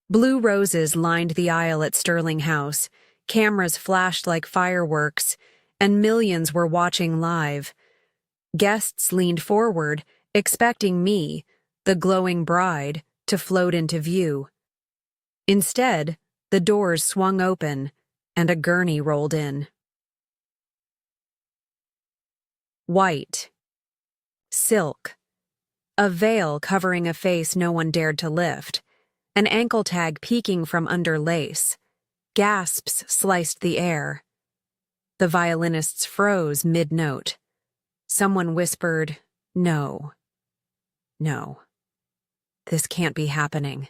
Blue roses lined the aisle at Sterling House, cameras flashed like fireworks, and millions were watching live. Guests leaned forward, expecting me, the glowing bride, to float into view. Instead, the doors swung open, and a gurney rolled in. White. Silk. A veil covering a face no one dared to lift. An ankle tag peeking from under lace. Gasps sliced the air. The violinists froze mid-note. Someone whispered, "No. No. This can't be happening."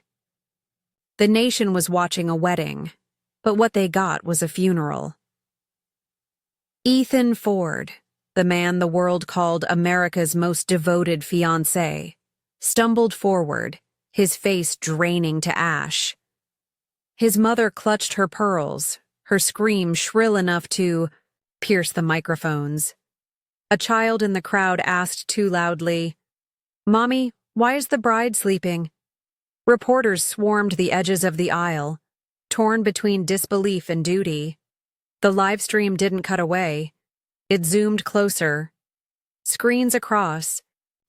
The nation was watching a wedding, but what they got was a funeral. Ethan Ford, the man the world called America's most devoted fiancé, stumbled forward, his face draining to ash. His mother clutched her pearls, her scream shrill enough to pierce the microphones. A child in the crowd asked too loudly, "Mommy, why is the bride sleeping?" Reporters swarmed the edges of the aisle, torn between disbelief and duty. The live stream didn't cut away. It zoomed closer. Screens across,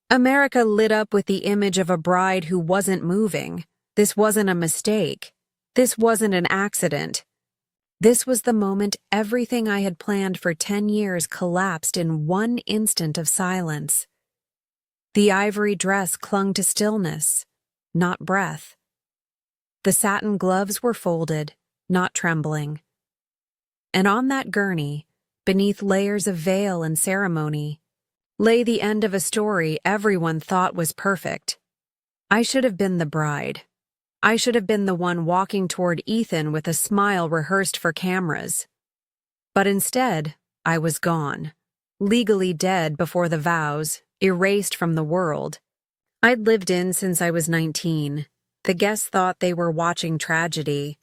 America lit up with the image of a bride who wasn't moving. This wasn't a mistake. This wasn't an accident. This was the moment everything I had planned for 10 years collapsed in one instant of silence. The ivory dress clung to stillness, not breath. The satin gloves were folded, not trembling. And on that gurney, beneath layers of veil and ceremony, lay the end of a story everyone thought was perfect. I should have been the bride. I should have been the one walking toward Ethan with a smile rehearsed for cameras. But instead, I was gone, legally dead before the vows, erased from the world. I'd lived in since I was 19. The guests thought they were watching tragedy.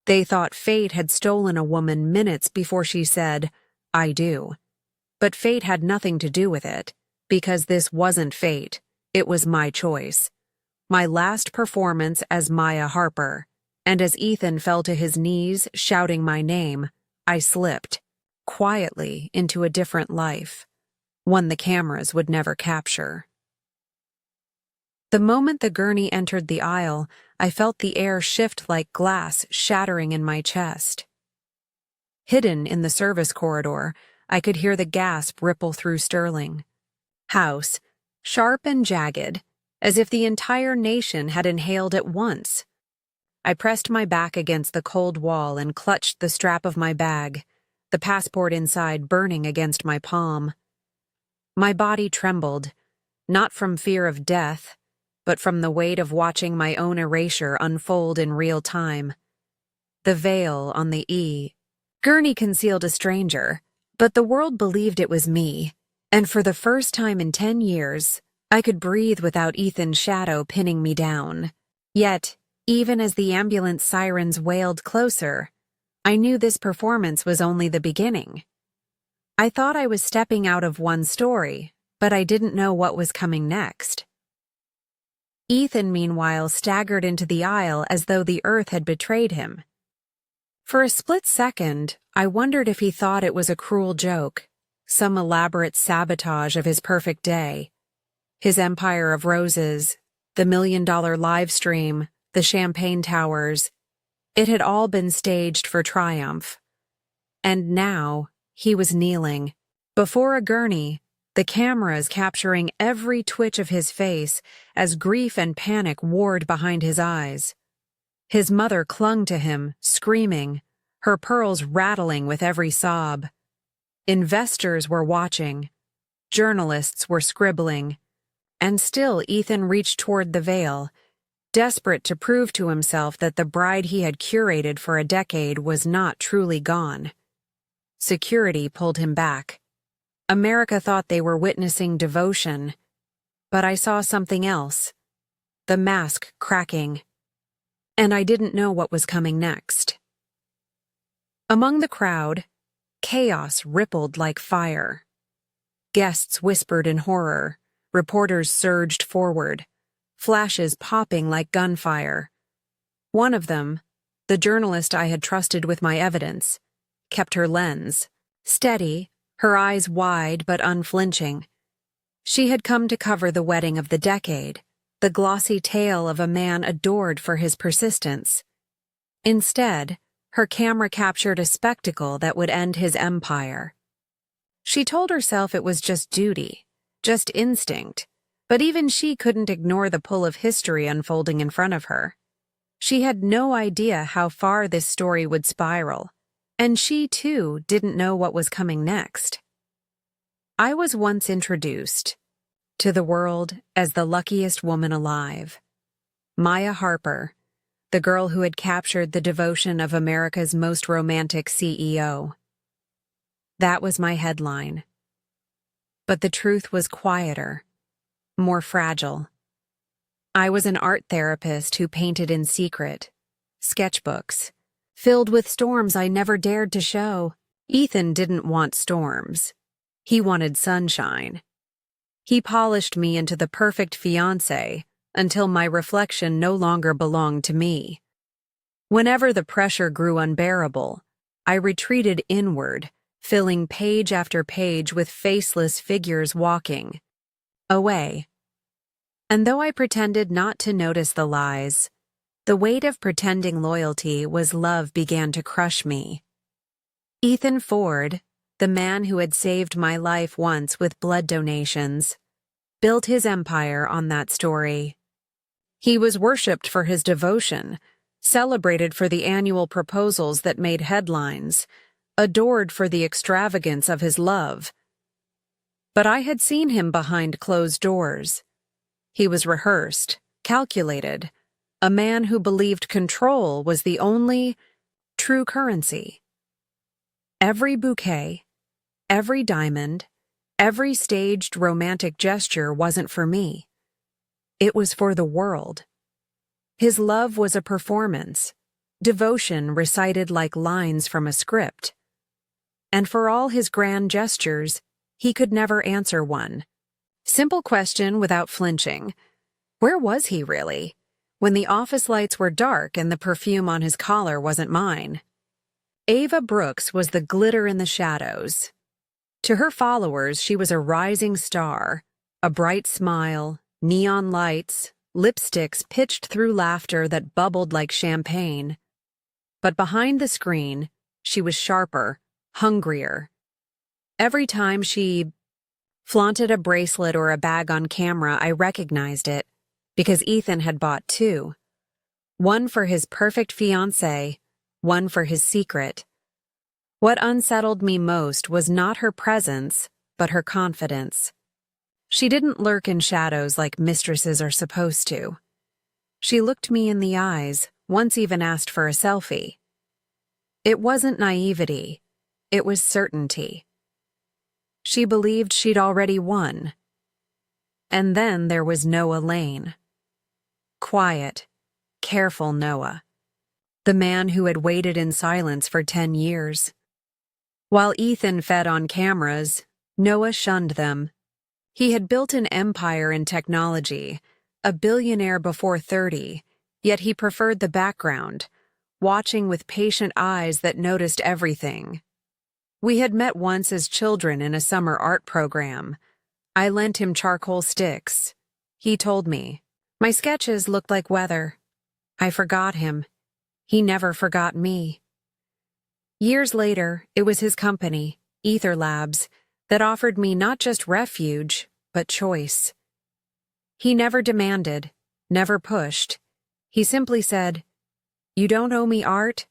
They thought fate had stolen a woman minutes before she said, "I do." But fate had nothing to do with it, because this wasn't fate, it was my choice. My last performance as Maya Harper, and as Ethan fell to his knees shouting my name, I slipped, quietly, into a different life, one the cameras would never capture. The moment the gurney entered the aisle, I felt the air shift like glass shattering in my chest. Hidden in the service corridor, I could hear the gasp ripple through Sterling House, sharp and jagged, as if the entire nation had inhaled at once. I pressed my back against the cold wall and clutched the strap of my bag, the passport inside burning against my palm. My body trembled, not from fear of death, but from the weight of watching my own erasure unfold in real time. The veil on the gurney concealed a stranger, but the world believed it was me, and for the first time in 10 years, I could breathe without Ethan's shadow pinning me down. Yet, even as the ambulance sirens wailed closer, I knew this performance was only the beginning. I thought I was stepping out of one story, but I didn't know what was coming next. Ethan, meanwhile, staggered into the aisle as though the earth had betrayed him. For a split second, I wondered if he thought it was a cruel joke, some elaborate sabotage of his perfect day. His empire of roses, the $1 million live stream, the champagne towers, it had all been staged for triumph. And now, he was kneeling, before a gurney, the cameras capturing every twitch of his face as grief and panic warred behind his eyes. His mother clung to him, screaming, her pearls rattling with every sob. Investors were watching. Journalists were scribbling. And still Ethan reached toward the veil, desperate to prove to himself that the bride he had curated for a decade was not truly gone. Security pulled him back. America thought they were witnessing devotion, but I saw something else. The mask cracking. And I didn't know what was coming next. Among the crowd, chaos rippled like fire. Guests whispered in horror, reporters surged forward, flashes popping like gunfire. One of them, the journalist I had trusted with my evidence, kept her lens steady, her eyes wide but unflinching. She had come to cover the wedding of the decade, the glossy tale of a man adored for his persistence. Instead, her camera captured a spectacle that would end his empire. She told herself it was just duty, just instinct, but even she couldn't ignore the pull of history unfolding in front of her. She had no idea how far this story would spiral, and she, too, didn't know what was coming next. I was once introduced to the world as the luckiest woman alive. Maya Harper, the girl who had captured the devotion of America's most romantic CEO. That was my headline. But the truth was quieter, more fragile. I was an art therapist who painted in secret, sketchbooks, filled with storms I never dared to show. Ethan didn't want storms. He wanted sunshine. He polished me into the perfect fiancé until my reflection no longer belonged to me. Whenever the pressure grew unbearable, I retreated inward, filling page after page with faceless figures walking away. And though I pretended not to notice the lies, the weight of pretending loyalty was love began to crush me. Ethan Ford, the man who had saved my life once with blood donations, built his empire on that story. He was worshipped for his devotion, celebrated for the annual proposals that made headlines, adored for the extravagance of his love. But I had seen him behind closed doors. He was rehearsed, calculated, a man who believed control was the only true currency. Every bouquet, every diamond, every staged romantic gesture wasn't for me. It was for the world. His love was a performance, devotion recited like lines from a script. And for all his grand gestures, he could never answer one. Simple question without flinching. Where was he really, when the office lights were dark and the perfume on his collar wasn't mine? Ava Brooks was the glitter in the shadows. To her followers, she was a rising star, a bright smile, neon lights, lipsticks pitched through laughter that bubbled like champagne. But behind the screen, she was sharper, hungrier. Every time she flaunted a bracelet or a bag on camera, I recognized it, because Ethan had bought two. One for his perfect fiancé, one for his secret. What unsettled me most was not her presence, but her confidence. She didn't lurk in shadows like mistresses are supposed to. She looked me in the eyes, once even asked for a selfie. It wasn't naivety, it was certainty. She believed she'd already won. And then there was Noah Lane. Quiet, careful Noah. The man who had waited in silence for 10 years. While Ethan fed on cameras, Noah shunned them. He had built an empire in technology, a billionaire before 30, yet he preferred the background, watching with patient eyes that noticed everything. We had met once as children in a summer art program. I lent him charcoal sticks. He told me. My sketches looked like weather. I forgot him. He never forgot me. Years later, it was his company, Ether Labs, that offered me not just refuge, but choice. He never demanded, never pushed. He simply said, "You don't owe me art,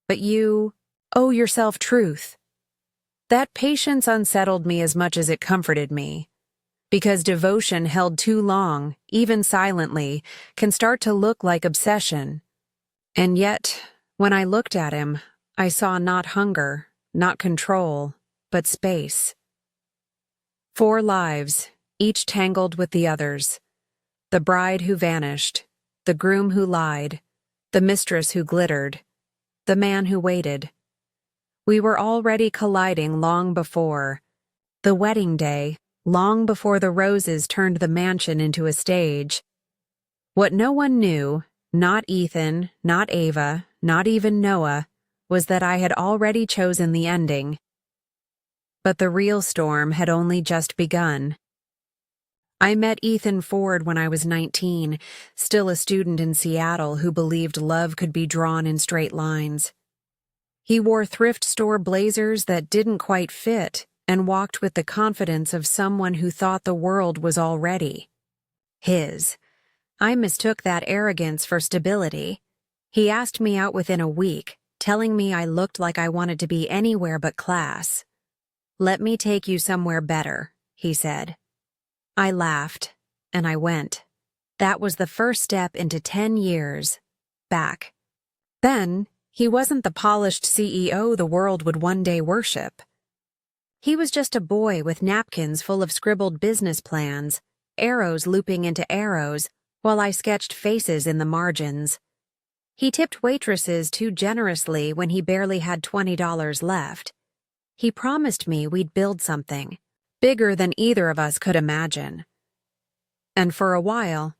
but you owe yourself truth." That patience unsettled me as much as it comforted me, because devotion held too long, even silently, can start to look like obsession. And yet, when I looked at him, I saw not hunger, not control, but space. 4 lives, each tangled with the others. The bride who vanished, the groom who lied, the mistress who glittered, the man who waited. We were already colliding long before the wedding day, long before the roses turned the mansion into a stage. What no one knew, not Ethan, not Ava, not even Noah, was that I had already chosen the ending. But the real storm had only just begun. I met Ethan Ford when I was 19, still a student in Seattle who believed love could be drawn in straight lines. He wore thrift store blazers that didn't quite fit and walked with the confidence of someone who thought the world was already his. I mistook that arrogance for stability. He asked me out within a week, telling me I looked like I wanted to be anywhere but class. "Let me take you somewhere better," he said. I laughed, and I went. That was the first step into 10 years back. Then, he wasn't the polished CEO the world would one day worship. He was just a boy with napkins full of scribbled business plans, arrows looping into arrows, while I sketched faces in the margins. He tipped waitresses too generously when he barely had $20 left. He promised me we'd build something, bigger than either of us could imagine. And for a while,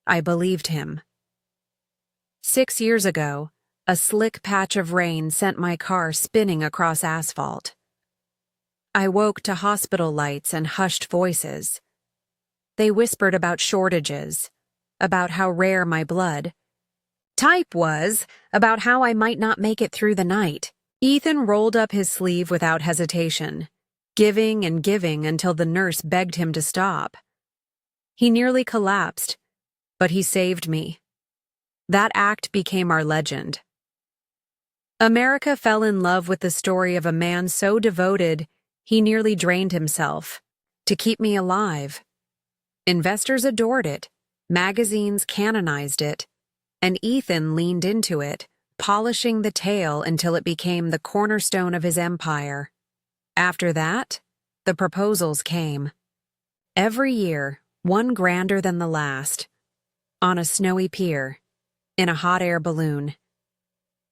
I believed him. 6 years ago, a slick patch of rain sent my car spinning across asphalt. I woke to hospital lights and hushed voices. They whispered about shortages, about how rare my blood type was, about how I might not make it through the night. Ethan rolled up his sleeve without hesitation, giving and giving until the nurse begged him to stop. He nearly collapsed, but he saved me. That act became our legend. America fell in love with the story of a man so devoted he nearly drained himself to keep me alive. Investors adored it, magazines canonized it, and Ethan leaned into it, polishing the tale until it became the cornerstone of his empire. After that, the proposals came. Every year, one grander than the last. On a snowy pier, in a hot air balloon.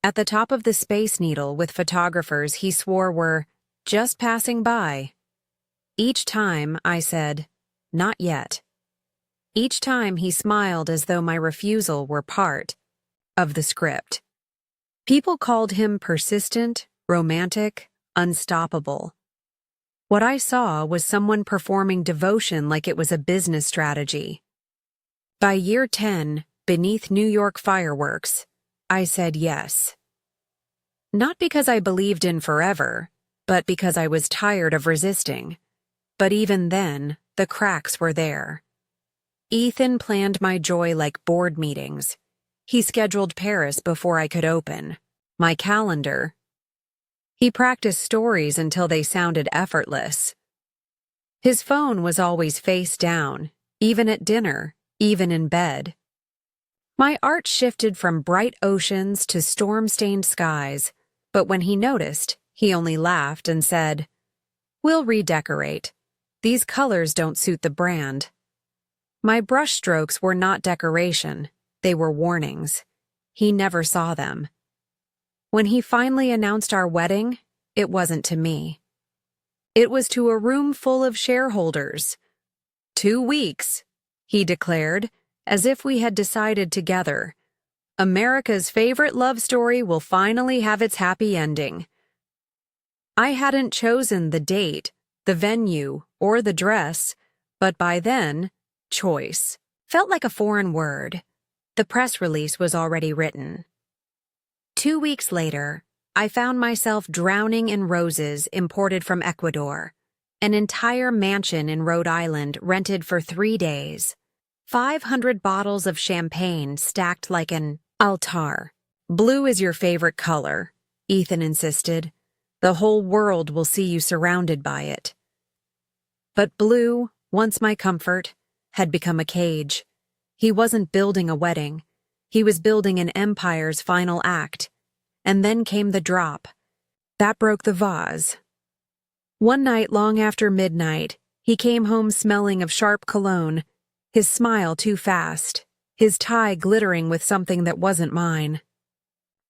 At the top of the Space Needle with photographers he swore were just passing by. Each time I said, "Not yet." Each time he smiled as though my refusal were part of the script. People called him persistent, romantic, unstoppable. What I saw was someone performing devotion like it was a business strategy. By year 10, beneath New York fireworks, I said yes. Not because I believed in forever, but because I was tired of resisting. But even then, the cracks were there. Ethan planned my joy like board meetings. He scheduled Paris before I could open my calendar. He practiced stories until they sounded effortless. His phone was always face down, even at dinner, even in bed. My art shifted from bright oceans to storm-stained skies, but when he noticed, he only laughed and said, "We'll redecorate. These colors don't suit the brand." My brushstrokes were not decoration, they were warnings. He never saw them. When he finally announced our wedding, it wasn't to me. It was to a room full of shareholders. 2 weeks, he declared, as if we had decided together. America's favorite love story will finally have its happy ending. I hadn't chosen the date, the venue, or the dress, but by then, choice felt like a foreign word. The press release was already written. 2 weeks later, I found myself drowning in roses imported from Ecuador, an entire mansion in Rhode Island rented for 3 days, 500 bottles of champagne stacked like an altar. "Blue is your favorite color," Ethan insisted. "The whole world will see you surrounded by it." But blue, once my comfort, had become a cage. He wasn't building a wedding. He was building an empire's final act. And then came the drop. That broke the vase. One night long after midnight, he came home smelling of sharp cologne, his smile too fast, his tie glittering with something that wasn't mine.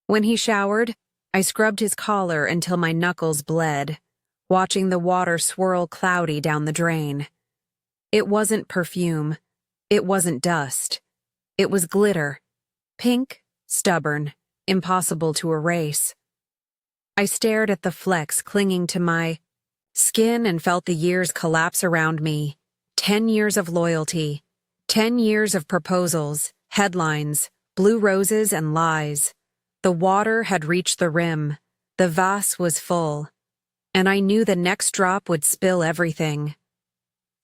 When he showered, I scrubbed his collar until my knuckles bled, watching the water swirl cloudy down the drain. It wasn't perfume. It wasn't dust. It was glitter. Pink, stubborn, impossible to erase. I stared at the flecks clinging to my skin and felt the years collapse around me. 10 years of loyalty. 10 years of proposals, headlines, blue roses and lies. The water had reached the rim. The vase was full. And I knew the next drop would spill everything.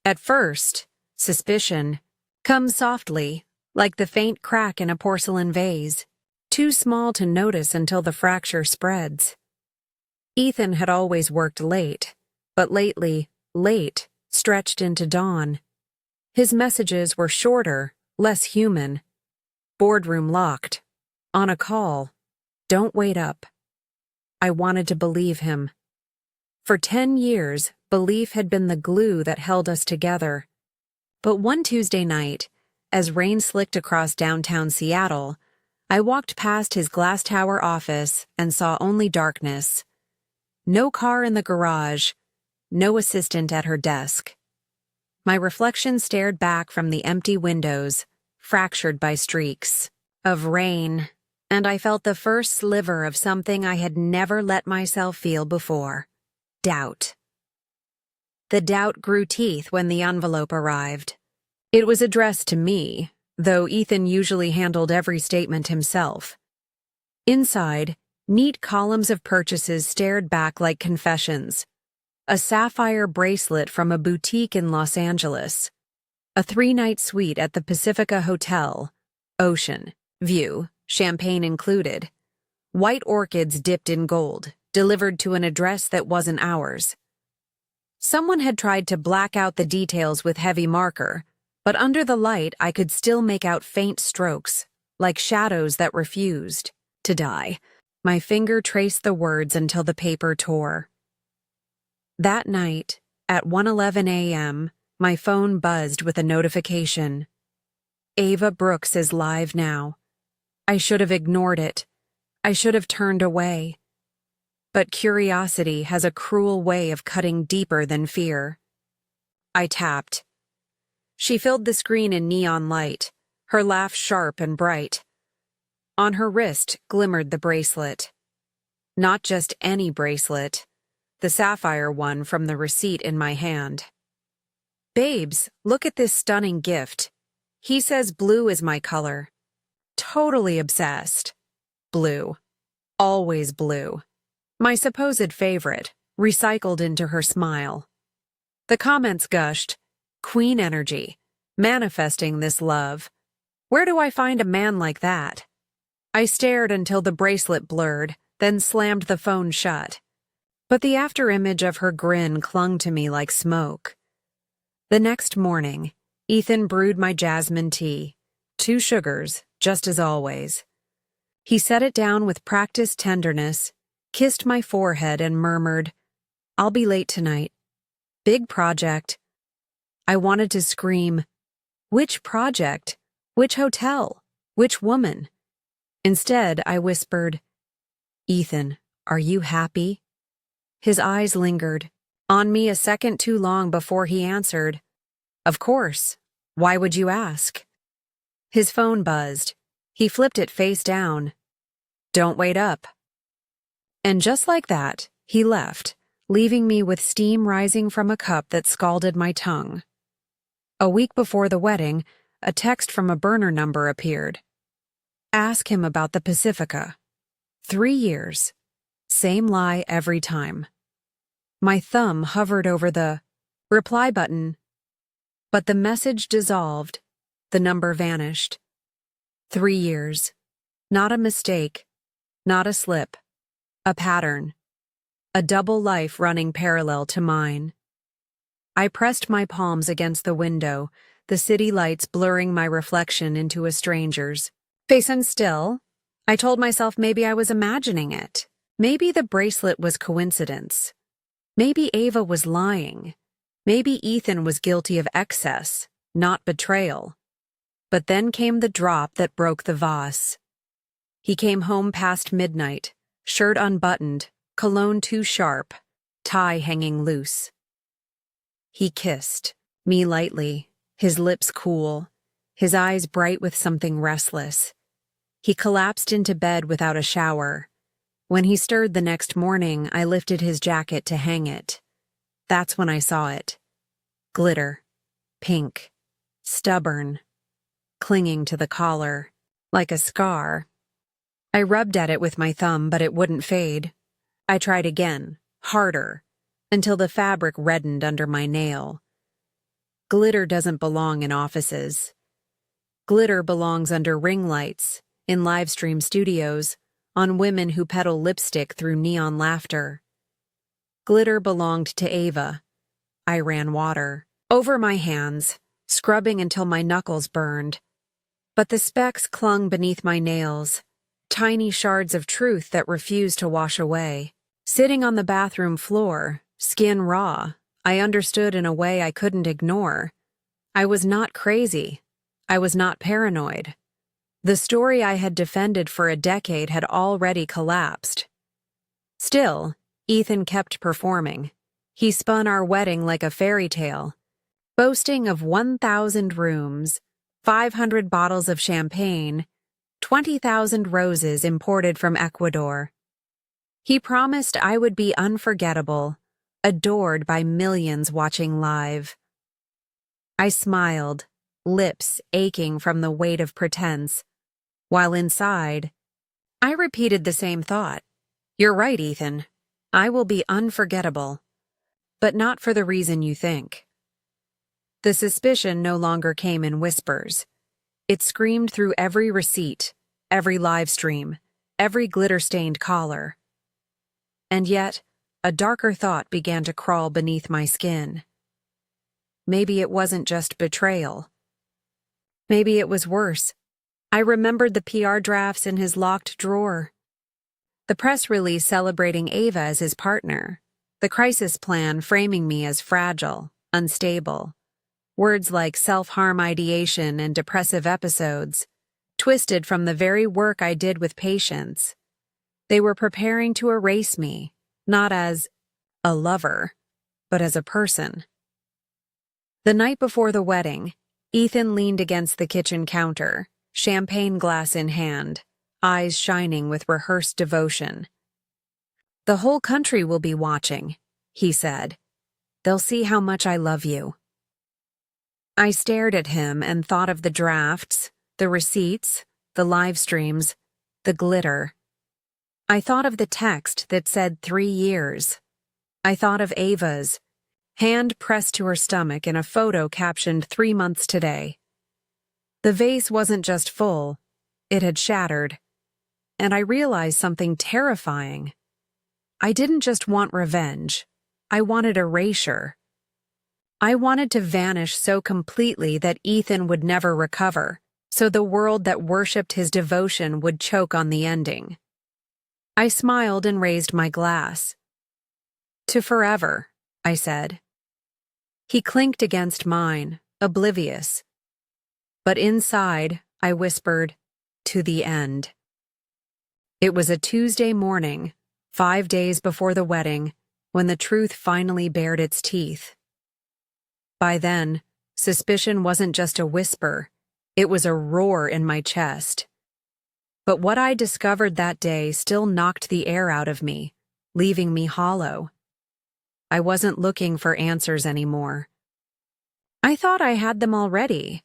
At first, suspicion comes softly, like the faint crack in a porcelain vase, too small to notice until the fracture spreads. Ethan had always worked late, but lately, late stretched into dawn. His messages were shorter, less human. Boardroom locked. On a call. Don't wait up. I wanted to believe him. For 10 years, belief had been the glue that held us together. But one Tuesday night, as rain slicked across downtown Seattle, I walked past his glass tower office and saw only darkness. No car in the garage, no assistant at her desk. My reflection stared back from the empty windows, fractured by streaks of rain, and I felt the first sliver of something I had never let myself feel before. Doubt. The doubt grew teeth when the envelope arrived. It was addressed to me, though Ethan usually handled every statement himself. Inside, neat columns of purchases stared back like confessions. A sapphire bracelet from a boutique in Los Angeles. A 3-night suite at the Pacifica Hotel. Ocean, view, champagne included. White orchids dipped in gold, delivered to an address that wasn't ours. Someone had tried to black out the details with heavy marker, but under the light I could still make out faint strokes, like shadows that refused to die. My finger traced the words until the paper tore. That night, at 1:11 a.m., my phone buzzed with a notification. Ava Brooks is live now. I should have ignored it. I should have turned away. But curiosity has a cruel way of cutting deeper than fear. I tapped. She filled the screen in neon light, her laugh sharp and bright. On her wrist glimmered the bracelet. Not just any bracelet, the sapphire one from the receipt in my hand. Babes, look at this stunning gift. He says blue is my color. Totally obsessed. Blue. Always blue. My supposed favorite, recycled into her smile. The comments gushed. Queen energy. Manifesting this love. Where do I find a man like that? I stared until the bracelet blurred, then slammed the phone shut. But the afterimage of her grin clung to me like smoke. The next morning, Ethan brewed my jasmine tea. 2 sugars, just as always. He set it down with practiced tenderness, kissed my forehead and murmured, "I'll be late tonight. Big project." I wanted to scream, "Which project? Which hotel? Which woman?" Instead, I whispered, "Ethan, are you happy?" His eyes lingered, on me a second too long before he answered, "Of course. Why would you ask?" His phone buzzed. He flipped it face down. "Don't wait up." And just like that, he left, leaving me with steam rising from a cup that scalded my tongue. A week before the wedding, a text from a burner number appeared. Ask him about the Pacifica. 3 years. Same lie every time. My thumb hovered over the reply button, but the message dissolved. The number vanished. 3 years. Not a mistake. Not a slip. A pattern. A double life running parallel to mine. I pressed my palms against the window, the city lights blurring my reflection into a stranger's. Face unstill, I told myself maybe I was imagining it. Maybe the bracelet was coincidence. Maybe Ava was lying. Maybe Ethan was guilty of excess, not betrayal. But then came the drop that broke the vase. He came home past midnight, shirt unbuttoned, cologne too sharp, tie hanging loose. He kissed me lightly, his lips cool, his eyes bright with something restless. He collapsed into bed without a shower. When he stirred the next morning, I lifted his jacket to hang it. That's when I saw it. Glitter. Pink. Stubborn. Clinging to the collar. Like a scar. I rubbed at it with my thumb, but it wouldn't fade. I tried again, harder, until the fabric reddened under my nail. Glitter doesn't belong in offices. Glitter belongs under ring lights, in live stream studios, on women who peddle lipstick through neon laughter. Glitter belonged to Ava. I ran water over my hands, scrubbing until my knuckles burned. But the specks clung beneath my nails, tiny shards of truth that refused to wash away. Sitting on the bathroom floor, skin raw, I understood in a way I couldn't ignore. I was not crazy. I was not paranoid. The story I had defended for a decade had already collapsed. Still, Ethan kept performing. He spun our wedding like a fairy tale, boasting of 1,000 rooms, 500 bottles of champagne, 20,000 roses imported from Ecuador. He promised I would be unforgettable, adored by millions watching live. I smiled, lips aching from the weight of pretense, while inside, I repeated the same thought. You're right, Ethan. I will be unforgettable, but not for the reason you think. The suspicion no longer came in whispers. It screamed through every receipt, every live stream, every glitter-stained collar. And yet, a darker thought began to crawl beneath my skin. Maybe it wasn't just betrayal. Maybe it was worse. I remembered the PR drafts in his locked drawer. The press release celebrating Ava as his partner. The crisis plan framing me as fragile, unstable. Words like self-harm ideation and depressive episodes, twisted from the very work I did with patients. They were preparing to erase me, not as a lover, but as a person. The night before the wedding, Ethan leaned against the kitchen counter, champagne glass in hand, eyes shining with rehearsed devotion. "The whole country will be watching," he said. "They'll see how much I love you." I stared at him and thought of the drafts, the receipts, the live streams, the glitter. I thought of the text that said 3 years. I thought of Ava's, hand pressed to her stomach in a photo captioned 3 months today. The vase wasn't just full, it had shattered. And I realized something terrifying. I didn't just want revenge. I wanted erasure. I wanted to vanish so completely that Ethan would never recover, so the world that worshipped his devotion would choke on the ending. I smiled and raised my glass. "To forever," I said. He clinked against mine, oblivious. But inside, I whispered, "To the end." It was a Tuesday morning, 5 days before the wedding, when the truth finally bared its teeth. By then, suspicion wasn't just a whisper, it was a roar in my chest. But what I discovered that day still knocked the air out of me, leaving me hollow. I wasn't looking for answers anymore. I thought I had them already.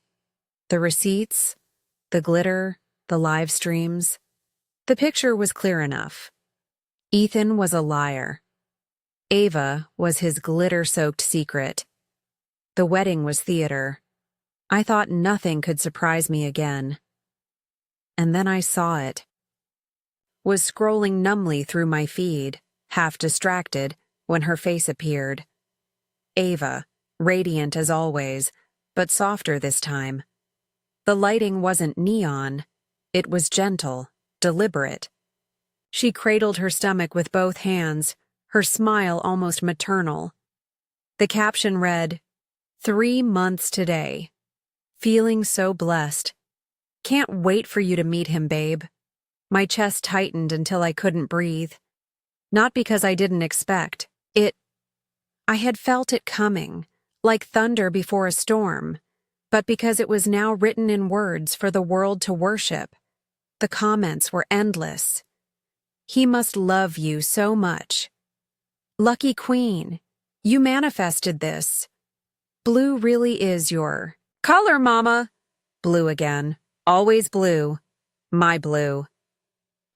The receipts, the glitter, the live streams. The picture was clear enough. Ethan was a liar. Ava was his glitter-soaked secret. The wedding was theater. I thought nothing could surprise me again. And then I saw it. Was scrolling numbly through my feed, half distracted, when her face appeared. Ava, radiant as always, but softer this time. The lighting wasn't neon. It was gentle, deliberate. She cradled her stomach with both hands, her smile almost maternal. The caption read, 3 months today. Feeling so blessed. Can't wait for you to meet him, babe. My chest tightened until I couldn't breathe. Not because I didn't expect it. I had felt it coming, like thunder before a storm, but because it was now written in words for the world to worship. The comments were endless. He must love you so much. Lucky queen, you manifested this. Blue really is your color, mama. Blue again. Always blue. My blue.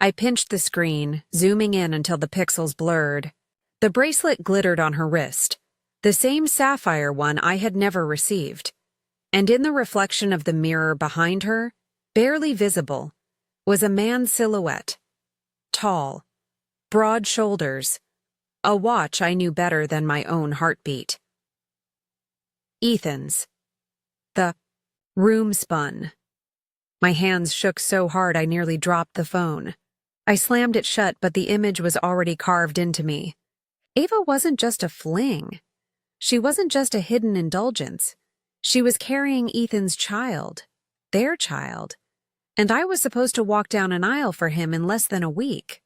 I pinched the screen, zooming in until the pixels blurred. The bracelet glittered on her wrist, the same sapphire one I had never received. And in the reflection of the mirror behind her, barely visible, was a man's silhouette. Tall, broad shoulders, a watch I knew better than my own heartbeat. Ethan's. The room spun. My hands shook so hard I nearly dropped the phone. I slammed it shut, but the image was already carved into me. Ava wasn't just a fling. She wasn't just a hidden indulgence. She was carrying Ethan's child, their child, and I was supposed to walk down an aisle for him in less than a week.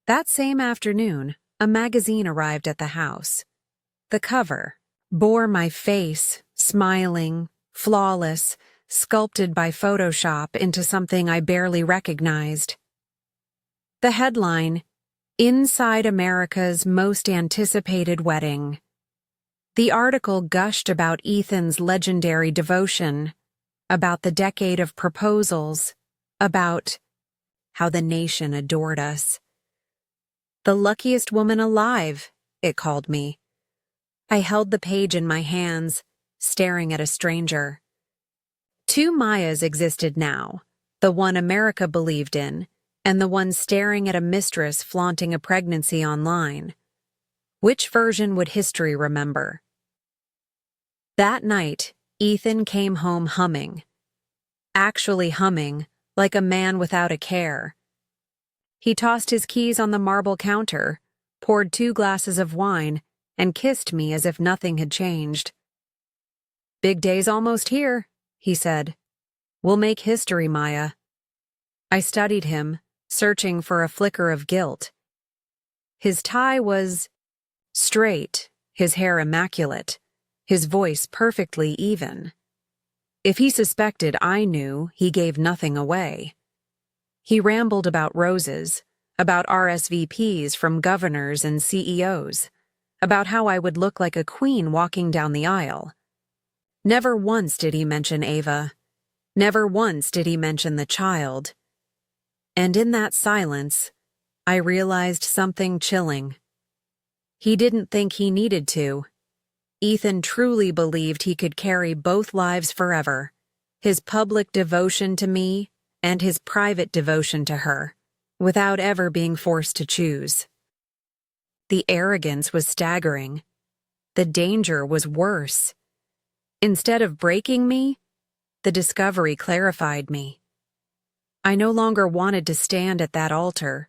That same afternoon, a magazine arrived at the house. The cover bore my face, smiling, flawless, sculpted by Photoshop into something I barely recognized. The headline, Inside America's Most Anticipated Wedding. The article gushed about Ethan's legendary devotion, about the decade of proposals, about how the nation adored us. The luckiest woman alive, it called me. I held the page in my hands, staring at a stranger. Two Mayas existed now, the one America believed in, and the one staring at a mistress flaunting a pregnancy online. Which version would history remember? That night, Ethan came home humming. Actually humming, like a man without a care. He tossed his keys on the marble counter, poured 2 glasses of wine, and kissed me as if nothing had changed. Big day's almost here, he said. We'll make history, Maya. I studied him, searching for a flicker of guilt. His tie was straight, his hair immaculate, his voice perfectly even. If he suspected I knew, he gave nothing away. He rambled about roses, about RSVPs from governors and CEOs, about how I would look like a queen walking down the aisle. Never once did he mention Ava. Never once did he mention the child. And in that silence, I realized something chilling. He didn't think he needed to. Ethan truly believed he could carry both lives forever, his public devotion to me and his private devotion to her, without ever being forced to choose. The arrogance was staggering. The danger was worse. Instead of breaking me, the discovery clarified me. I no longer wanted to stand at that altar.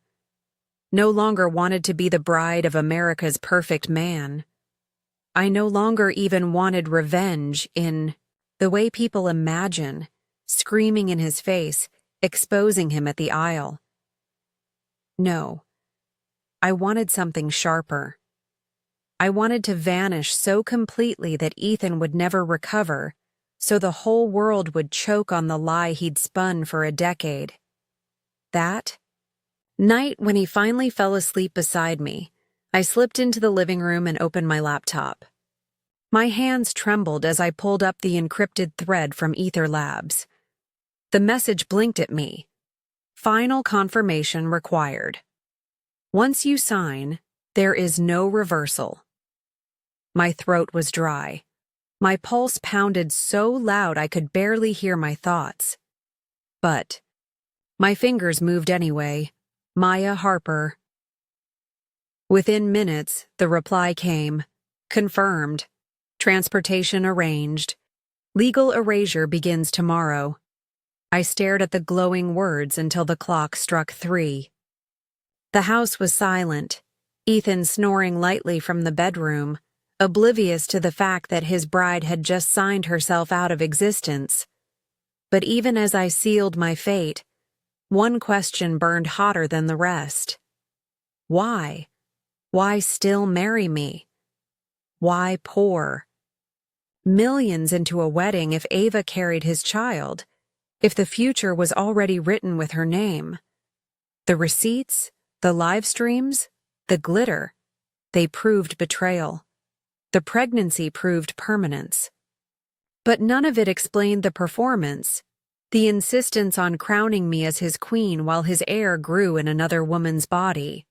No longer wanted to be the bride of America's perfect man. I no longer even wanted revenge in the way people imagine, screaming in his face, exposing him at the aisle. No. I wanted something sharper. I wanted to vanish so completely that Ethan would never recover, so the whole world would choke on the lie he'd spun for a decade. That night, when he finally fell asleep beside me, I slipped into the living room and opened my laptop. My hands trembled as I pulled up the encrypted thread from Ether Labs. The message blinked at me. Final confirmation required. Once you sign, there is no reversal. My throat was dry. My pulse pounded so loud I could barely hear my thoughts. But my fingers moved anyway. Maya Harper. Within minutes, the reply came. Confirmed. Transportation arranged. Legal erasure begins tomorrow. I stared at the glowing words until the clock struck 3. The house was silent, Ethan snoring lightly from the bedroom, oblivious to the fact that his bride had just signed herself out of existence. But even as I sealed my fate, one question burned hotter than the rest. Why? Why still marry me? Why pour millions into a wedding if Ava carried his child? If the future was already written with her name? The receipts, the live streams, the glitter, they proved betrayal. The pregnancy proved permanence. But none of it explained the performance, the insistence on crowning me as his queen while his heir grew in another woman's body.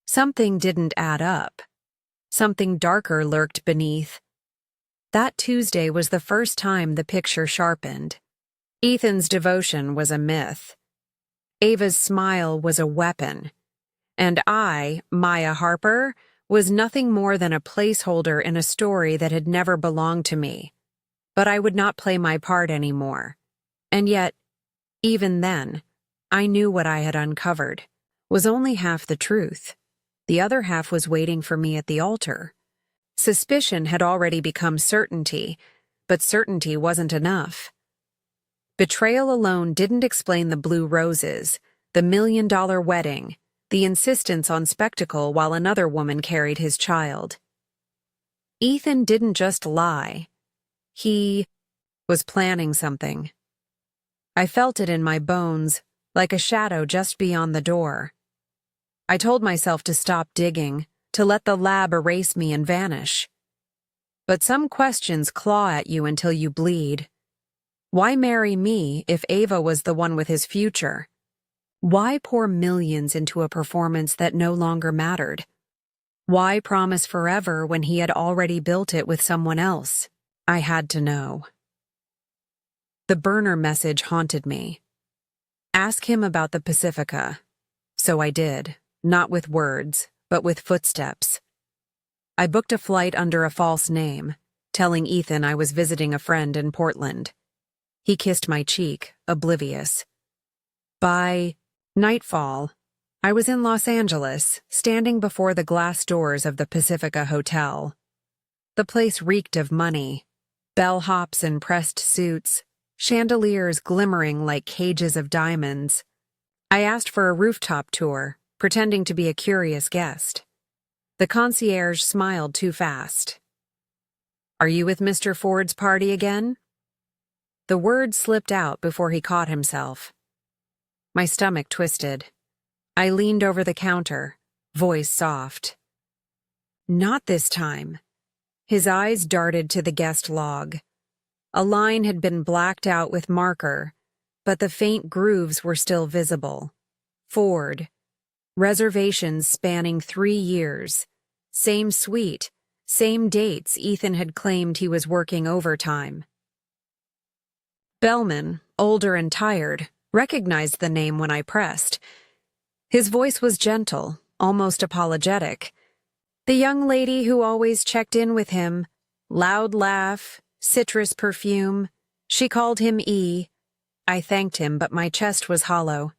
Something didn't add up. Something darker lurked beneath. That Tuesday was the first time the picture sharpened. Ethan's devotion was a myth. Ava's smile was a weapon. And I, Maya Harper, was nothing more than a placeholder in a story that had never belonged to me. But I would not play my part anymore. And yet, even then, I knew what I had uncovered was only half the truth. The other half was waiting for me at the altar. Suspicion had already become certainty, but certainty wasn't enough. Betrayal alone didn't explain the blue roses, the $1 million wedding, the insistence on spectacle while another woman carried his child. Ethan didn't just lie. He was planning something. I felt it in my bones, like a shadow just beyond the door. I told myself to stop digging, to let the lab erase me and vanish. But some questions claw at you until you bleed. Why marry me if Ava was the one with his future? Why pour millions into a performance that no longer mattered? Why promise forever when he had already built it with someone else? I had to know. The burner message haunted me. Ask him about the Pacifica. So I did, not with words, but with footsteps. I booked a flight under a false name, telling Ethan I was visiting a friend in Portland. He kissed my cheek, oblivious. By nightfall, I was in Los Angeles, standing before the glass doors of the Pacifica Hotel. The place reeked of money, bellhops in pressed suits, chandeliers glimmering like cages of diamonds. I asked for a rooftop tour, pretending to be a curious guest. The concierge smiled too fast. "Are you with Mr. Ford's party again?" The word slipped out before he caught himself. My stomach twisted. I leaned over the counter, voice soft. Not this time. His eyes darted to the guest log. A line had been blacked out with marker, but the faint grooves were still visible. Ford. Reservations spanning 3 years. Same suite, same dates Ethan had claimed he was working overtime. Bellman, older and tired, recognized the name when I pressed. His voice was gentle, almost apologetic. The young lady who always checked in with him, loud laugh, citrus perfume. She called him E. I thanked him, but my chest was hollow.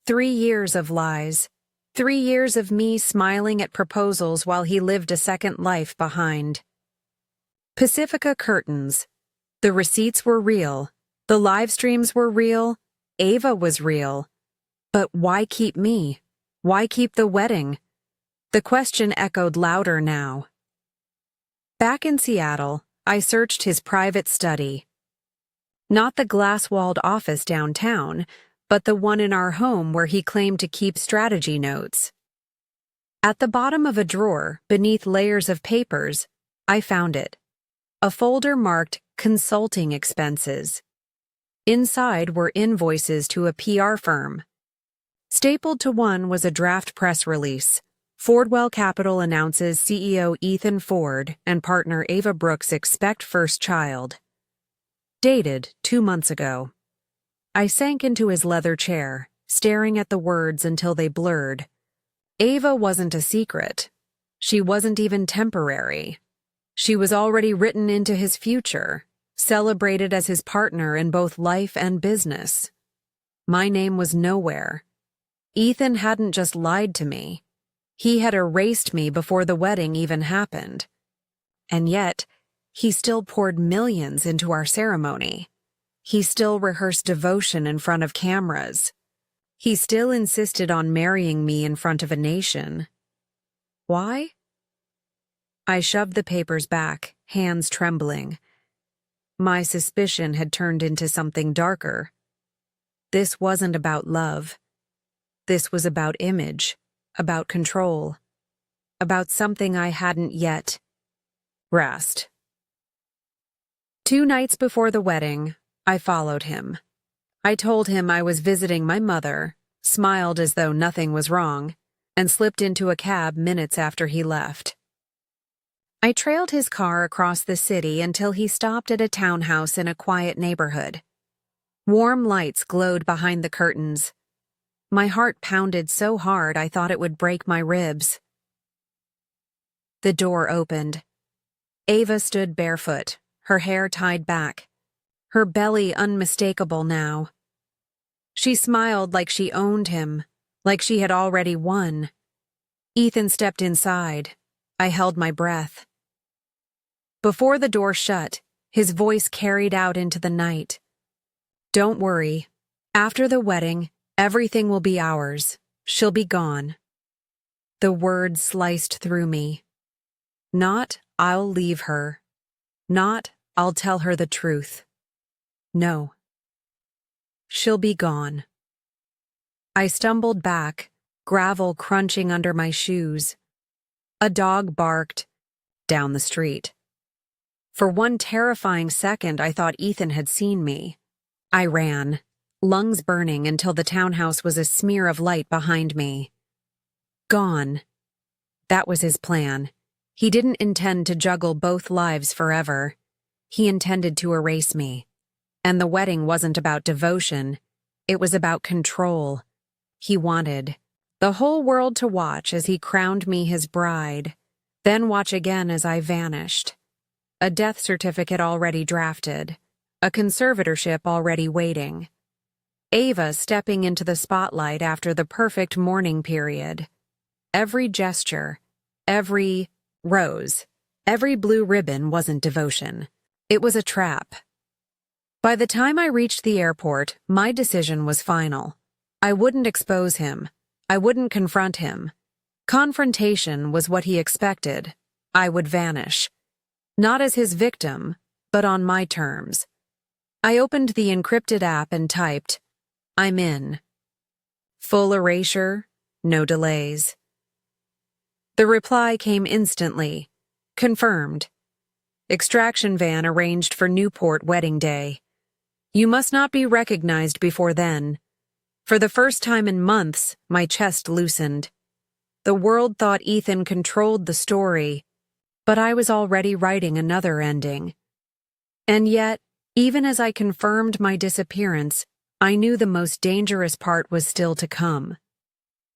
3 years of lies. 3 years of me smiling at proposals while he lived a second life behind. Pacifica curtains. The receipts were real. The live streams were real. Ava was real. But why keep me? Why keep the wedding? The question echoed louder now. Back in Seattle, I searched his private study. Not the glass-walled office downtown, but the one in our home where he claimed to keep strategy notes. At the bottom of a drawer, beneath layers of papers, I found it. A folder marked Consulting Expenses. Inside were invoices to a PR firm. Stapled to one was a draft press release. Fordwell Capital announces CEO Ethan Ford and partner Ava Brooks expect first child. Dated 2 months ago. I sank into his leather chair, staring at the words until they blurred. Ava wasn't a secret. She wasn't even temporary. She was already written into his future, celebrated as his partner in both life and business. My name was nowhere. Ethan hadn't just lied to me. He had erased me before the wedding even happened. And yet, he still poured millions into our ceremony. He still rehearsed devotion in front of cameras. He still insisted on marrying me in front of a nation. Why? I shoved the papers back, hands trembling. My suspicion had turned into something darker, This wasn't about love. This was about image, about control, about something I hadn't yet grasped. 2 nights before the wedding, I followed him. I told him I was visiting my mother, smiled as though nothing was wrong, and slipped into a cab minutes after he left. I trailed his car across the city until he stopped at a townhouse in a quiet neighborhood. Warm lights glowed behind the curtains. My heart pounded so hard I thought it would break my ribs. The door opened. Ava stood barefoot, her hair tied back, her belly unmistakable now. She smiled like she owned him, like she had already won. Ethan stepped inside. I held my breath. Before the door shut, his voice carried out into the night. "Don't worry. After the wedding, everything will be ours. She'll be gone." The words sliced through me. Not, "I'll leave her." Not, "I'll tell her the truth." No. She'll be gone. I stumbled back, gravel crunching under my shoes. A dog barked down the street. For one terrifying second, I thought Ethan had seen me. I ran, lungs burning until the townhouse was a smear of light behind me. Gone. That was his plan. He didn't intend to juggle both lives forever. He intended to erase me. And the wedding wasn't about devotion. It was about control. He wanted the whole world to watch as he crowned me his bride, then watch again as I vanished. A death certificate already drafted, a conservatorship already waiting. Ava stepping into the spotlight after the perfect mourning period. Every gesture, every rose, every blue ribbon wasn't devotion. It was a trap. By the time I reached the airport, my decision was final. I wouldn't expose him. I wouldn't confront him. Confrontation was what he expected. I would vanish. Not as his victim, but on my terms. I opened the encrypted app and typed, "I'm in." Full erasure, no delays. The reply came instantly. Confirmed. Extraction van arranged for Newport wedding day. You must not be recognized before then. For the first time in months, my chest loosened. The world thought Ethan controlled the story, but I was already writing another ending. And yet, even as I confirmed my disappearance, I knew the most dangerous part was still to come.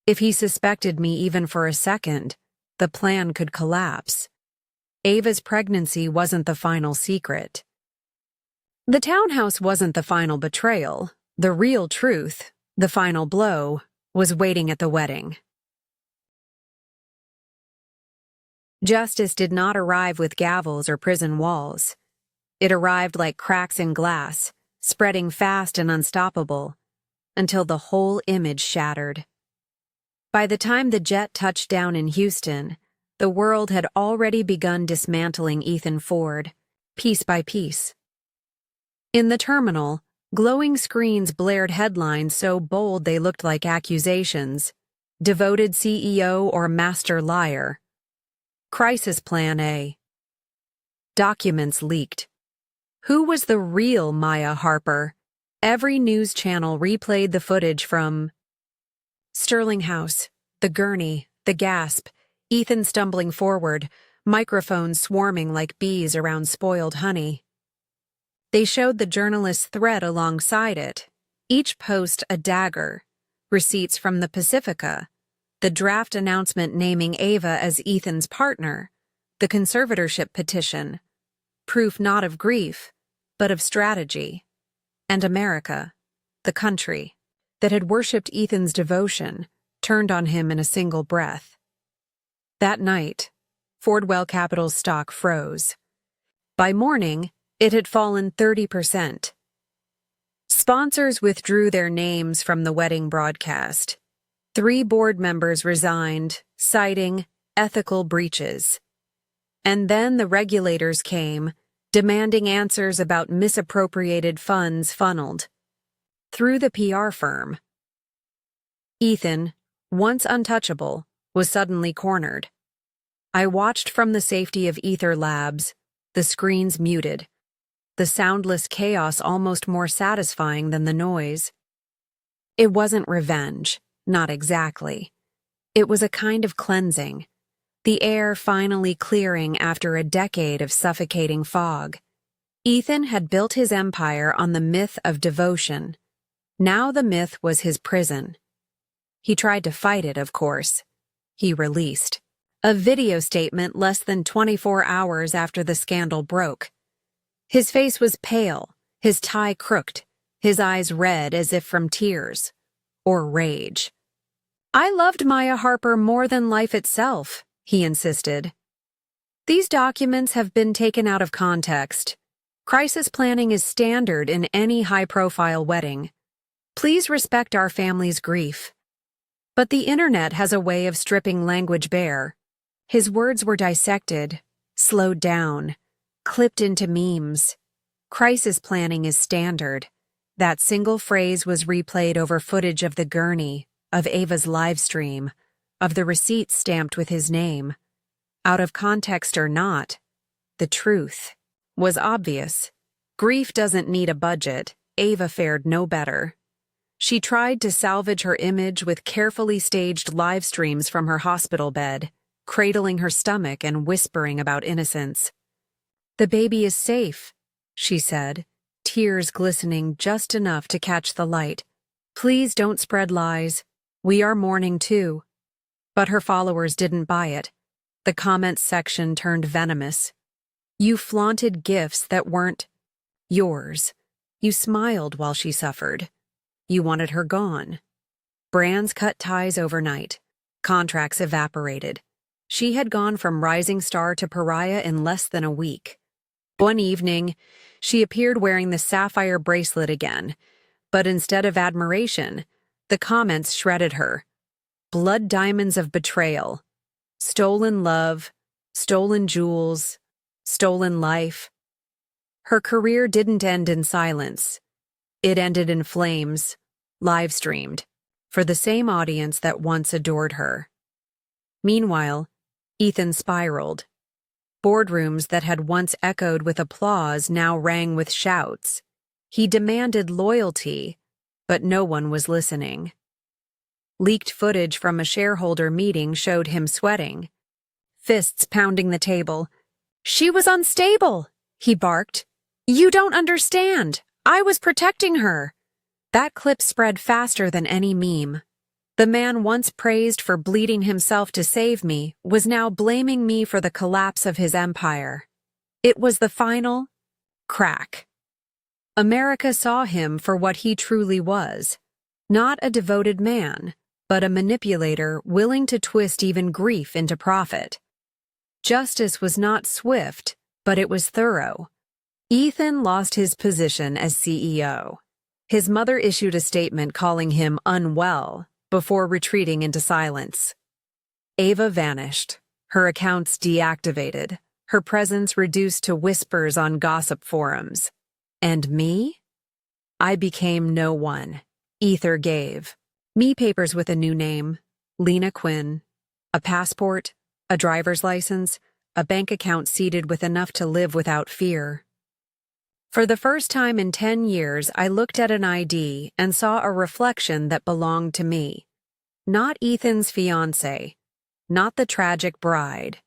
If he suspected me even for a second, the plan could collapse. Ava's pregnancy wasn't the final secret. The townhouse wasn't the final betrayal. The real truth, the final blow, was waiting at the wedding. Justice did not arrive with gavels or prison walls. It arrived like cracks in glass, spreading fast and unstoppable, until the whole image shattered. By the time the jet touched down in Houston, the world had already begun dismantling Ethan Ford, piece by piece. In the terminal, glowing screens blared headlines so bold they looked like accusations. Devoted CEO or master liar. Crisis Plan A. Documents leaked. Who was the real Maya Harper? Every news channel replayed the footage from Sterling House, the gurney, the gasp, Ethan stumbling forward, microphones swarming like bees around spoiled honey. They showed the journalist's thread alongside it, each post a dagger, receipts from the Pacifica, the draft announcement naming Ava as Ethan's partner, the conservatorship petition, proof not of grief, but of strategy, and America, the country, that had worshipped Ethan's devotion, turned on him in a single breath. That night, Fordwell Capital's stock froze. By morning, it had fallen 30%. Sponsors withdrew their names from the wedding broadcast. 3 board members resigned, citing ethical breaches. And then the regulators came, demanding answers about misappropriated funds funneled through the PR firm. Ethan, once untouchable, was suddenly cornered. I watched from the safety of Ether Labs, the screens muted, the soundless chaos almost more satisfying than the noise. It wasn't revenge, not exactly. It was a kind of cleansing, the air finally clearing after a decade of suffocating fog. Ethan had built his empire on the myth of devotion. Now the myth was his prison. He tried to fight it, of course. He released a video statement less than 24 hours after the scandal broke. His face was pale, his tie crooked, his eyes red as if from tears or rage. "I loved Maya Harper more than life itself," he insisted. "These documents have been taken out of context. Crisis planning is standard in any high-profile wedding. Please respect our family's grief." But the internet has a way of stripping language bare. His words were dissected, slowed down, clipped into memes. Crisis planning is standard. That single phrase was replayed over footage of the gurney, of Ava's live stream, of the receipts stamped with his name. Out of context or not, the truth was obvious. Grief doesn't need a budget. Ava fared no better. She tried to salvage her image with carefully staged live streams from her hospital bed, cradling her stomach and whispering about innocence. "The baby is safe," she said, tears glistening just enough to catch the light. "Please don't spread lies. We are mourning too." But her followers didn't buy it. The comments section turned venomous. "You flaunted gifts that weren't yours. You smiled while she suffered. You wanted her gone." Brands cut ties overnight. Contracts evaporated. She had gone from rising star to pariah in less than a week. One evening, she appeared wearing the sapphire bracelet again, but instead of admiration, the comments shredded her. Blood diamonds of betrayal. Stolen love, stolen jewels, stolen life. Her career didn't end in silence. It ended in flames, live-streamed, for the same audience that once adored her. Meanwhile, Ethan spiraled. Boardrooms that had once echoed with applause now rang with shouts. He demanded loyalty, but no one was listening. Leaked footage from a shareholder meeting showed him sweating, fists pounding the table. "She was unstable," he barked. "You don't understand. I was protecting her." That clip spread faster than any meme. The man once praised for bleeding himself to save me was now blaming me for the collapse of his empire. It was the final crack. America saw him for what he truly was. Not a devoted man, but a manipulator willing to twist even grief into profit. Justice was not swift, but it was thorough. Ethan lost his position as CEO. His mother issued a statement calling him unwell before retreating into silence. Ava vanished, her accounts deactivated, her presence reduced to whispers on gossip forums. And me? I became no one. Ether gave me papers with a new name, Lena Quinn, a passport, a driver's license, a bank account seated with enough to live without fear. For the first time in 10 years, I looked at an ID and saw a reflection that belonged to me. Not Ethan's fiancé, not the tragic bride,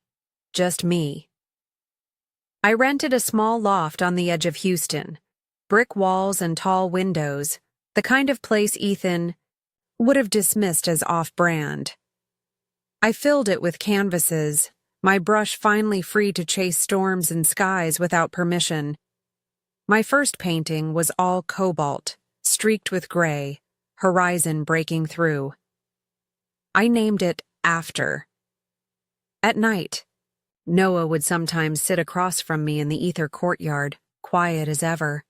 just me. I rented a small loft on the edge of Houston, brick walls and tall windows, the kind of place Ethan would have dismissed as off-brand. I filled it with canvases, my brush finally free to chase storms and skies without permission. My first painting was all cobalt, streaked with gray, horizon breaking through. I named it After. At night, Noah would sometimes sit across from me in the ether courtyard, quiet as ever.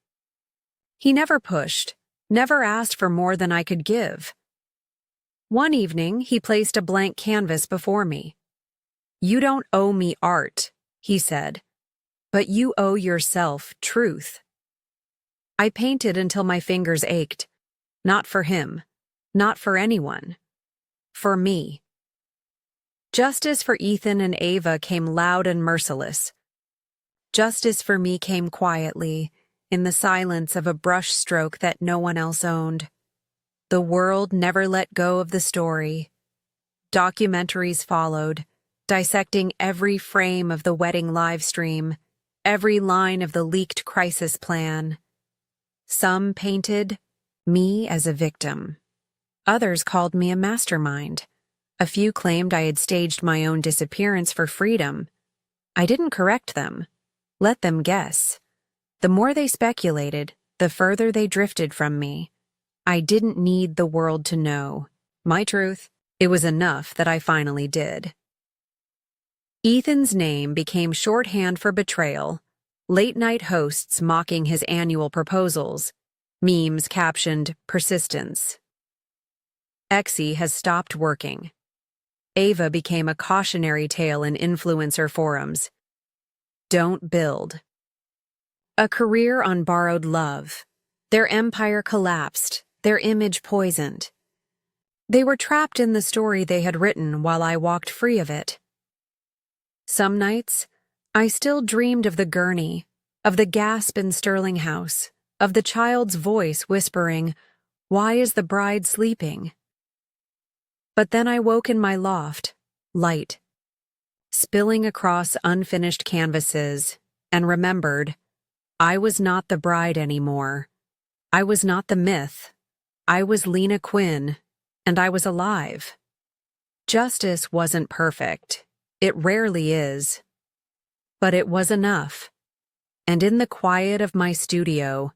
He never pushed, never asked for more than I could give. One evening, he placed a blank canvas before me. "You don't owe me art," he said, "but you owe yourself truth." I painted until my fingers ached. Not for him. Not for anyone. For me. Justice for Ethan and Ava came loud and merciless. Justice for me came quietly, in the silence of a brushstroke that no one else owned. The world never let go of the story. Documentaries followed, dissecting every frame of the wedding livestream, every line of the leaked crisis plan. Some painted me as a victim. Others called me a mastermind. A few claimed I had staged my own disappearance for freedom. I didn't correct them. Let them guess. The more they speculated, the further they drifted from me. I didn't need the world to know. My truth, it was enough that I finally did. Ethan's name became shorthand for betrayal, late-night hosts mocking his annual proposals, memes captioned persistence. Exie has stopped working. Ava became a cautionary tale in influencer forums. Don't build. A career on borrowed love. Their empire collapsed, their image poisoned. They were trapped in the story they had written while I walked free of it. Some nights, I still dreamed of the gurney, of the gasp in Sterling House, of the child's voice whispering, "Why is the bride sleeping?" But then I woke in my loft, light, spilling across unfinished canvases, and remembered, I was not the bride anymore. I was not the myth. I was Lena Quinn, and I was alive. Justice wasn't perfect. It rarely is. But it was enough. And in the quiet of my studio,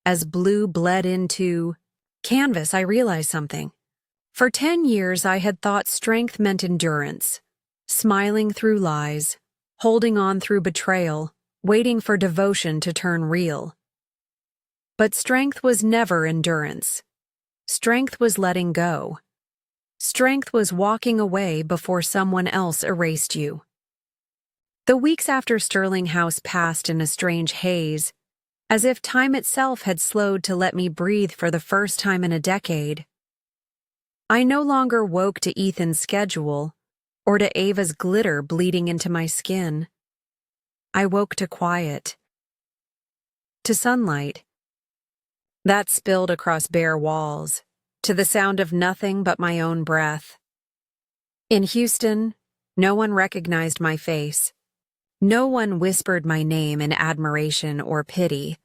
as blue bled into canvas, I realized something. For 10 years, I had thought strength meant endurance, smiling through lies, holding on through betrayal, waiting for devotion to turn real. But strength was never endurance. Strength was letting go. Strength was walking away before someone else erased you. The weeks after Sterling House passed in a strange haze, as if time itself had slowed to let me breathe for the first time in a decade. I no longer woke to Ethan's schedule or to Ava's glitter bleeding into my skin. I woke to quiet, to sunlight that spilled across bare walls, to the sound of nothing but my own breath. In Houston, no one recognized my face. No one whispered my name in admiration or pity.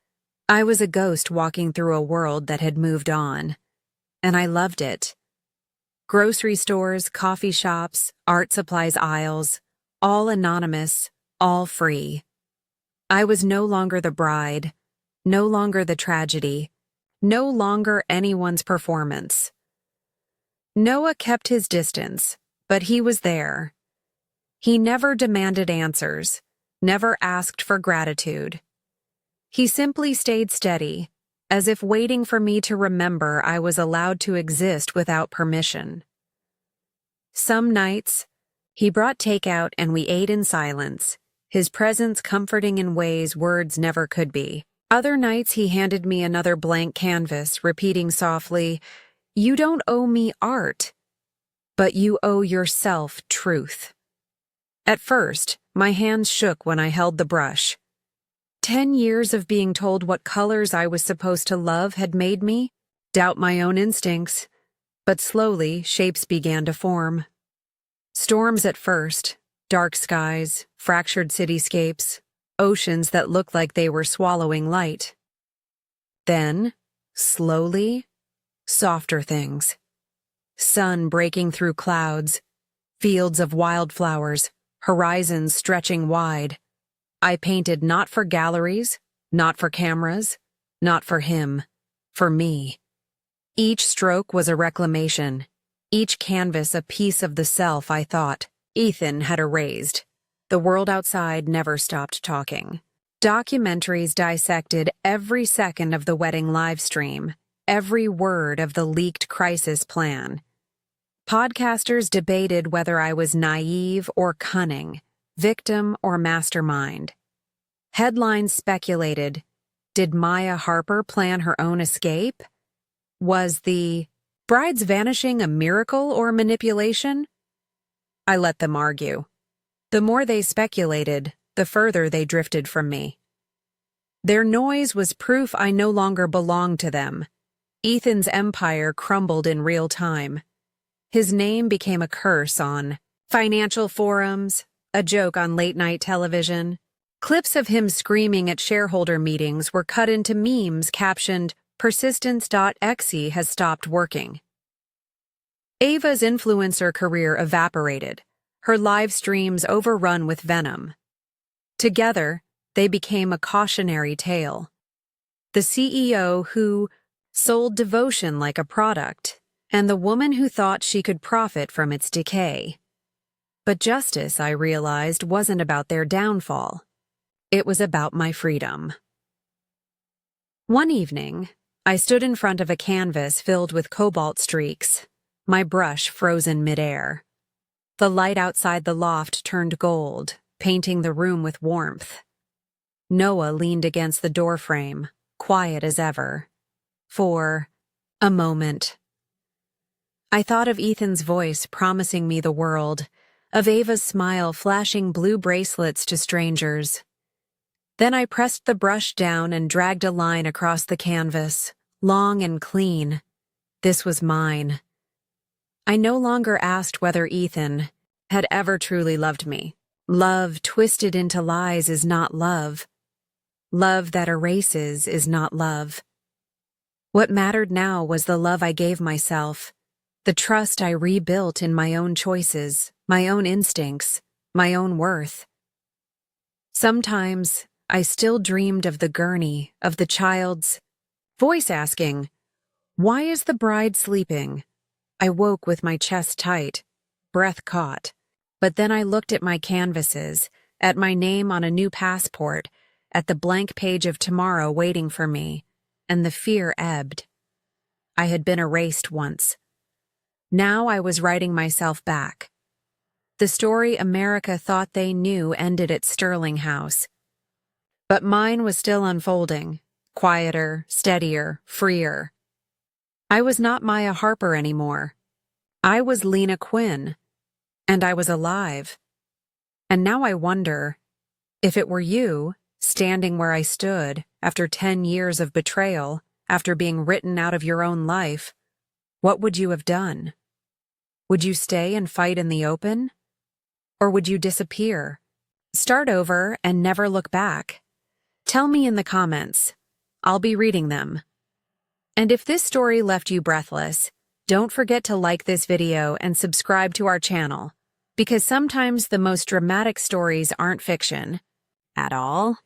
I was a ghost walking through a world that had moved on, and I loved it. Grocery stores, coffee shops, art supplies aisles, all anonymous, all free. I was no longer the bride, no longer the tragedy, no longer anyone's performance. Noah kept his distance, but he was there. He never demanded answers, never asked for gratitude. He simply stayed steady, as if waiting for me to remember I was allowed to exist without permission. Some nights, he brought takeout and we ate in silence, his presence comforting in ways words never could be. Other nights he handed me another blank canvas, repeating softly, "You don't owe me art, but you owe yourself truth." At first, my hands shook when I held the brush. 10 years of being told what colors I was supposed to love had made me doubt my own instincts, but slowly shapes began to form. Storms at first, dark skies, fractured cityscapes, oceans that looked like they were swallowing light. Then, slowly, softer things. Sun breaking through clouds, fields of wildflowers, horizons stretching wide. I painted not for galleries, not for cameras, not for him, for me. Each stroke was a reclamation, each canvas a piece of the self I thought Ethan had erased. The world outside never stopped talking. Documentaries dissected every second of the wedding livestream, every word of the leaked crisis plan. Podcasters debated whether I was naive or cunning, victim or mastermind. Headlines speculated, did Maya Harper plan her own escape? Was the bride's vanishing a miracle or manipulation? I let them argue. The more they speculated, the further they drifted from me. Their noise was proof I no longer belonged to them. Ethan's empire crumbled in real time. His name became a curse on financial forums, a joke on late-night television. Clips of him screaming at shareholder meetings were cut into memes captioned, "Persistence.exe has stopped working." Ava's influencer career evaporated, her live streams overrun with venom. Together, they became a cautionary tale. The CEO who sold devotion like a product, and the woman who thought she could profit from its decay. But justice, I realized, wasn't about their downfall. It was about my freedom. One evening, I stood in front of a canvas filled with cobalt streaks, my brush frozen midair. The light outside the loft turned gold, painting the room with warmth. Noah leaned against the doorframe, quiet as ever. For a moment. I thought of Ethan's voice promising me the world, of Ava's smile flashing blue bracelets to strangers. Then I pressed the brush down and dragged a line across the canvas, long and clean. This was mine. I no longer asked whether Ethan had ever truly loved me. Love twisted into lies is not love. Love that erases is not love. What mattered now was the love I gave myself, the trust I rebuilt in my own choices, my own instincts, my own worth. Sometimes I still dreamed of the gurney, of the child's voice asking, "Why is the bride sleeping?" I woke with my chest tight, breath caught. But then I looked at my canvases, at my name on a new passport, at the blank page of tomorrow waiting for me, and the fear ebbed. I had been erased once. Now I was writing myself back. The story America thought they knew ended at Sterling House. But mine was still unfolding, quieter, steadier, freer. I was not Maya Harper anymore. I was Lena Quinn, and I was alive. And now I wonder, if it were you, standing where I stood, after 10 years of betrayal, after being written out of your own life, what would you have done? Would you stay and fight in the open? Or would you disappear? Start over and never look back? Tell me in the comments. I'll be reading them. And if this story left you breathless, don't forget to like this video and subscribe to our channel, because sometimes the most dramatic stories aren't fiction at all.